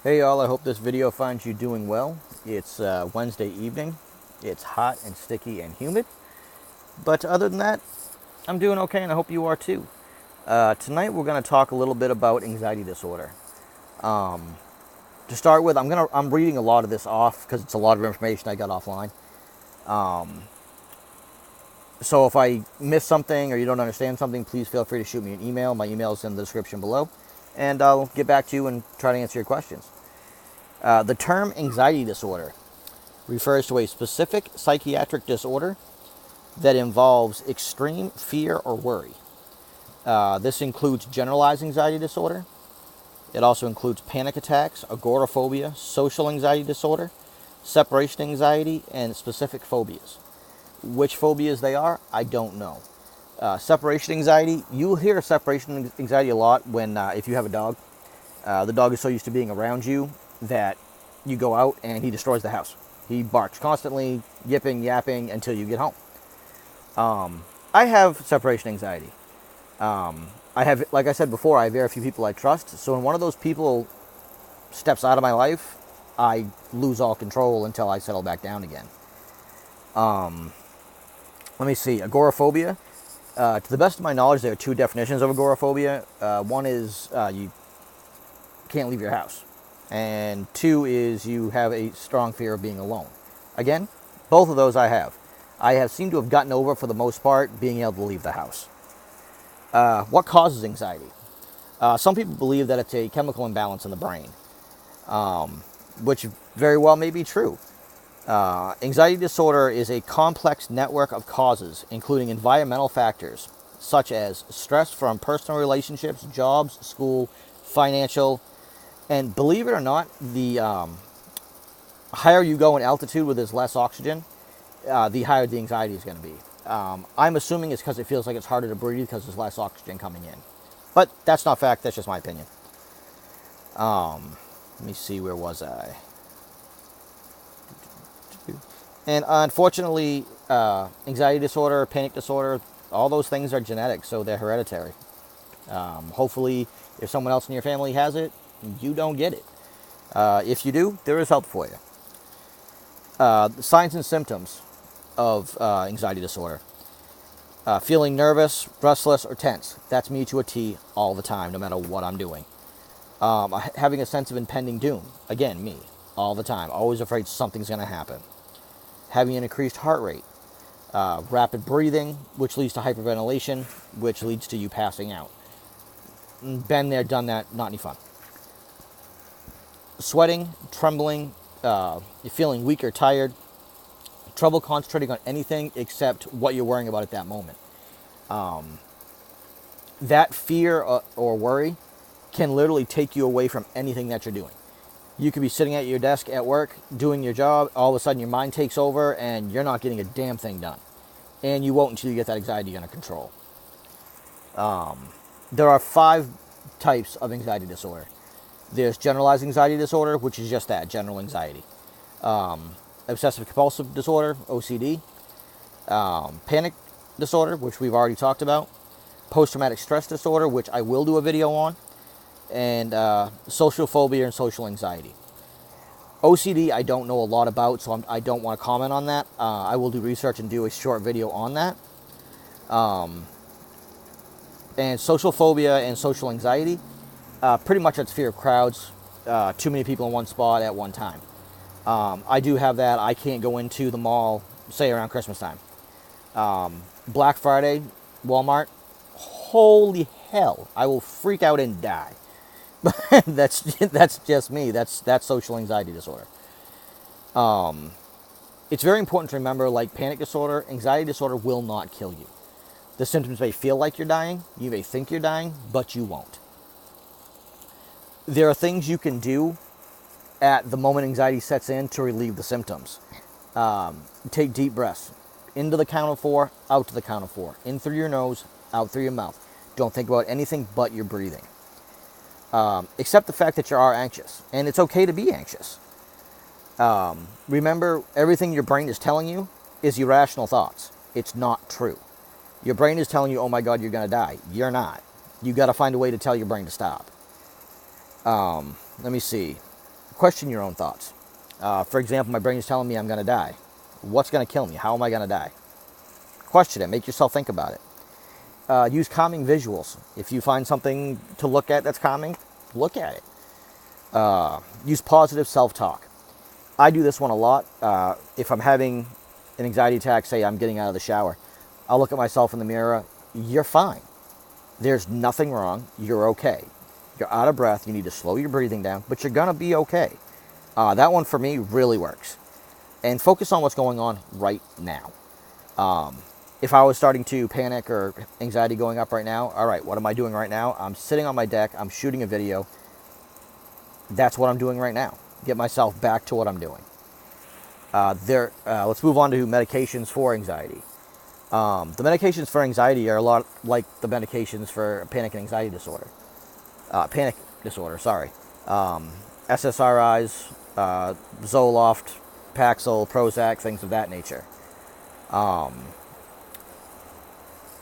Hey y'all, I hope this video finds you doing well. It's Wednesday evening. It's hot and sticky and humid. But other than that, I'm doing okay and I hope you are too. Tonight we're going to talk a little bit about anxiety disorder. To start with, I'm reading a lot of this off because it's a lot of information I got offline. So if I miss something or you don't understand something, please feel free to shoot me an email. My email is in the description below. And I'll get back to you and try to answer your questions. The term anxiety disorder refers to a specific psychiatric disorder that involves extreme fear or worry. This includes generalized anxiety disorder. It also includes panic attacks, agoraphobia, social anxiety disorder, separation anxiety, and specific phobias. Which phobias they are, I don't know. Separation anxiety, you'll hear separation anxiety a lot when if you have a dog. The dog is so used to being around you that you go out and he destroys the house. He barks constantly, yipping, yapping until you get home. I have separation anxiety. I have, like I said before, I have very few people I trust. So when one of those people steps out of my life, I lose all control until I settle back down again. Let me see. Agoraphobia. To the best of my knowledge, there are two definitions of agoraphobia. One is you can't leave your house. And two is you have a strong fear of being alone. Again, both of those I have. I have seemed to have gotten over, for the most part, being able to leave the house. What causes anxiety? Some people believe that it's a chemical imbalance in the brain, which very well may be true. Anxiety disorder is a complex network of causes, including environmental factors, such as stress from personal relationships, jobs, school, financial, and believe it or not, the higher you go in altitude where there's less oxygen, the higher the anxiety is going to be. I'm assuming it's because it feels like it's harder to breathe because there's less oxygen coming in. But that's not fact, that's just my opinion. Let me see, where was I? And unfortunately, anxiety disorder, panic disorder, all those things are genetic, so they're hereditary. Hopefully, if someone else in your family has it, you don't get it. If you do, there is help for you. The signs and symptoms of anxiety disorder. Feeling nervous, restless, or tense. That's me to a T all the time, no matter what I'm doing. Having a sense of impending doom. Again, me, all the time. Always afraid something's going to happen. Having an increased heart rate. Rapid breathing, which leads to hyperventilation, which leads to you passing out. Been there, done that, not any fun. Sweating, trembling, you're feeling weak or tired, trouble concentrating on anything except what you're worrying about at that moment. That fear or worry can literally take you away from anything that you're doing. You could be sitting at your desk at work doing your job, all of a sudden your mind takes over and you're not getting a damn thing done. And you won't until you get that anxiety under control. There are 5 types of anxiety disorder. There's generalized anxiety disorder, which is just that, general anxiety. Obsessive compulsive disorder, OCD. Panic disorder, which we've already talked about. Post-traumatic stress disorder, which I will do a video on. And social phobia and social anxiety. OCD I don't know a lot about, so I don't want to comment on that. I will do research and do a short video on that. And social phobia and social anxiety, pretty much it's fear of crowds, too many people in one spot at one time. I do have that. I can't go into the mall, say around Christmas time. Black Friday, Walmart, holy hell, I will freak out and die. that's just me. That's social anxiety disorder. It's very important to remember, like panic disorder, anxiety disorder will not kill you. The symptoms may feel like you're dying, you may think you're dying, but you won't. There are things you can do at the moment anxiety sets in to relieve the symptoms. Take deep breaths. Into the count of 4, out to the count of 4. In through your nose, out through your mouth. Don't think about anything but your breathing. Accept the fact that you are anxious, and it's okay to be anxious. Remember, everything your brain is telling you is irrational thoughts. It's not true. Your brain is telling you, oh my God, you're going to die. You're not. You got to find a way to tell your brain to stop. Let me see. question your own thoughts. For example, my brain is telling me I'm going to die. What's going to kill me? How am I going to die? Question it. Make yourself think about it. Use calming visuals. If you find something to look at that's calming, look at it. Use positive self-talk. I do this one a lot. If I'm having an anxiety attack, say I'm getting out of the shower, I'll look at myself in the mirror. You're fine. There's nothing wrong. You're okay. You're out of breath. You need to slow your breathing down, but you're going to be okay. That one for me really works. And focus on what's going on right now. If I was starting to panic or anxiety going up right now, all right, what am I doing right now? I'm sitting on my deck. I'm shooting a video. That's what I'm doing right now. Get myself back to what I'm doing. Let's move on to medications for anxiety. The medications for anxiety are a lot like the medications for panic and anxiety disorder. SSRIs, Zoloft, Paxil, Prozac, things of that nature.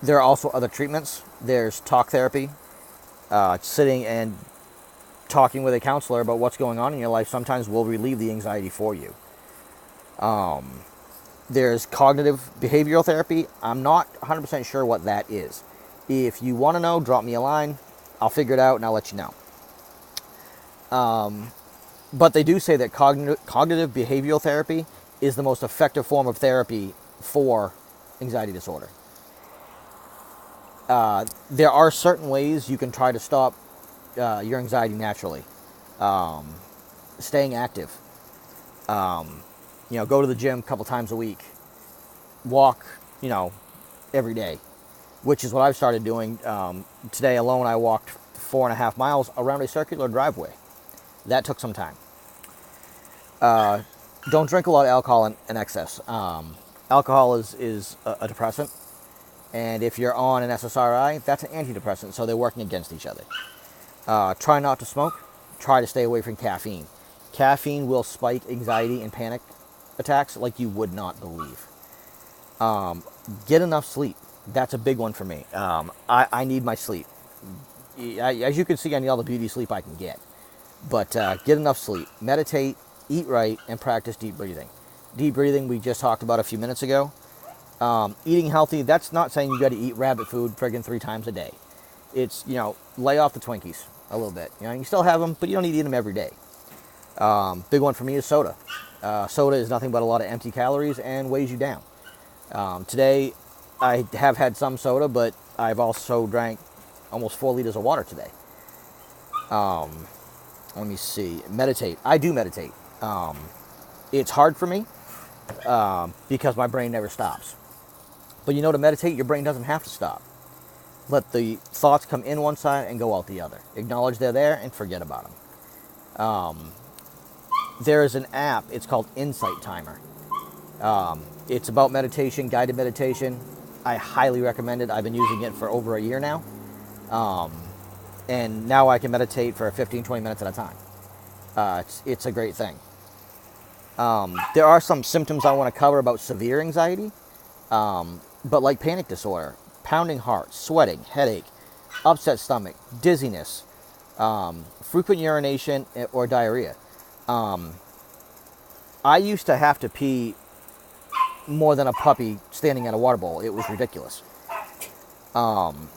There are also other treatments. There's talk therapy, sitting and talking with a counselor about what's going on in your life sometimes will relieve the anxiety for you. There's cognitive behavioral therapy. I'm not 100% sure what that is. If you want to know, drop me a line. I'll figure it out and I'll let you know. But they do say that cognitive behavioral therapy is the most effective form of therapy for anxiety disorder. There are certain ways you can try to stop your anxiety naturally. Staying active. Go to the gym a couple times a week. Walk, every day, which is what I've started doing. Today alone, I walked 4.5 miles around a circular driveway. That took some time. Don't drink a lot of alcohol in excess. Alcohol is a depressant. And if you're on an SSRI, that's an antidepressant, so they're working against each other. Try not to smoke. Try to stay away from caffeine. Caffeine will spike anxiety and panic attacks like you would not believe. Get enough sleep. That's a big one for me. I need my sleep. As you can see, I need all the beauty sleep I can get. But get enough sleep. Meditate, eat right, and practice deep breathing. Deep breathing we just talked about a few minutes ago. Eating healthy, that's not saying you got to eat rabbit food friggin' 3 times a day. It's, lay off the Twinkies a little bit. You still have them, but you don't need to eat them every day. Big one for me is soda. Soda is nothing but a lot of empty calories and weighs you down. Today, I have had some soda, but I've also drank almost 4 liters of water today. Let me see. Meditate. I do meditate. It's hard for me because my brain never stops. But to meditate, your brain doesn't have to stop. Let the thoughts come in one side and go out the other. Acknowledge they're there and forget about them. There is an app. It's called Insight Timer. It's about meditation, guided meditation. I highly recommend it. I've been using it for over a year now. And now I can meditate for 15, 20 minutes at a time. It's a great thing. There are some symptoms I want to cover about severe anxiety. But like panic disorder, pounding heart, sweating, headache, upset stomach, dizziness, frequent urination or diarrhea. I used to have to pee more than a puppy standing at a water bowl. It was ridiculous.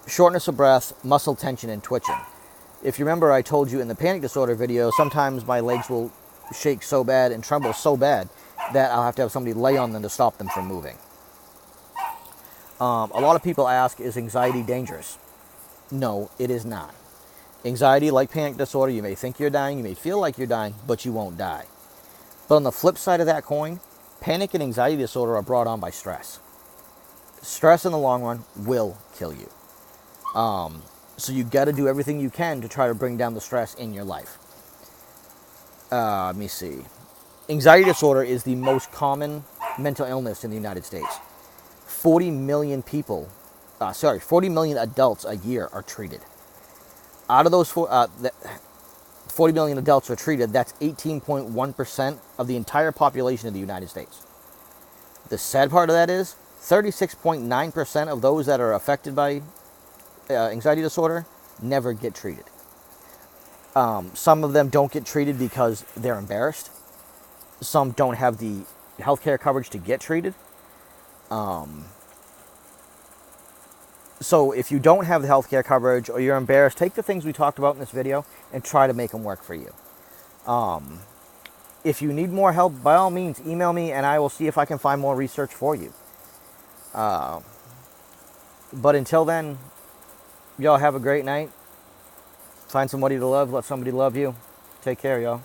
Shortness of breath, muscle tension, and twitching. If you remember, I told you in the panic disorder video, sometimes my legs will shake so bad and tremble so bad that I'll have to have somebody lay on them to stop them from moving. A lot of people ask, is anxiety dangerous? No, it is not. Anxiety, like panic disorder, you may think you're dying, you may feel like you're dying, but you won't die. But on the flip side of that coin, panic and anxiety disorder are brought on by stress. Stress in the long run will kill you. So you got to do everything you can to try to bring down the stress in your life. Let me see. Anxiety disorder is the most common mental illness in the United States. 40 million adults a year are treated. Out of those 40 million adults are treated, that's 18.1% of the entire population of the United States. The sad part of that is 36.9% of those that are affected by anxiety disorder never get treated. Some of them don't get treated because they're embarrassed. Some don't have the healthcare coverage to get treated. So if you don't have the healthcare coverage or you're embarrassed, take the things we talked about in this video and try to make them work for you. If you need more help, by all means, email me and I will see if I can find more research for you. But until then, y'all have a great night. Find somebody to love. Let somebody love you. Take care, y'all.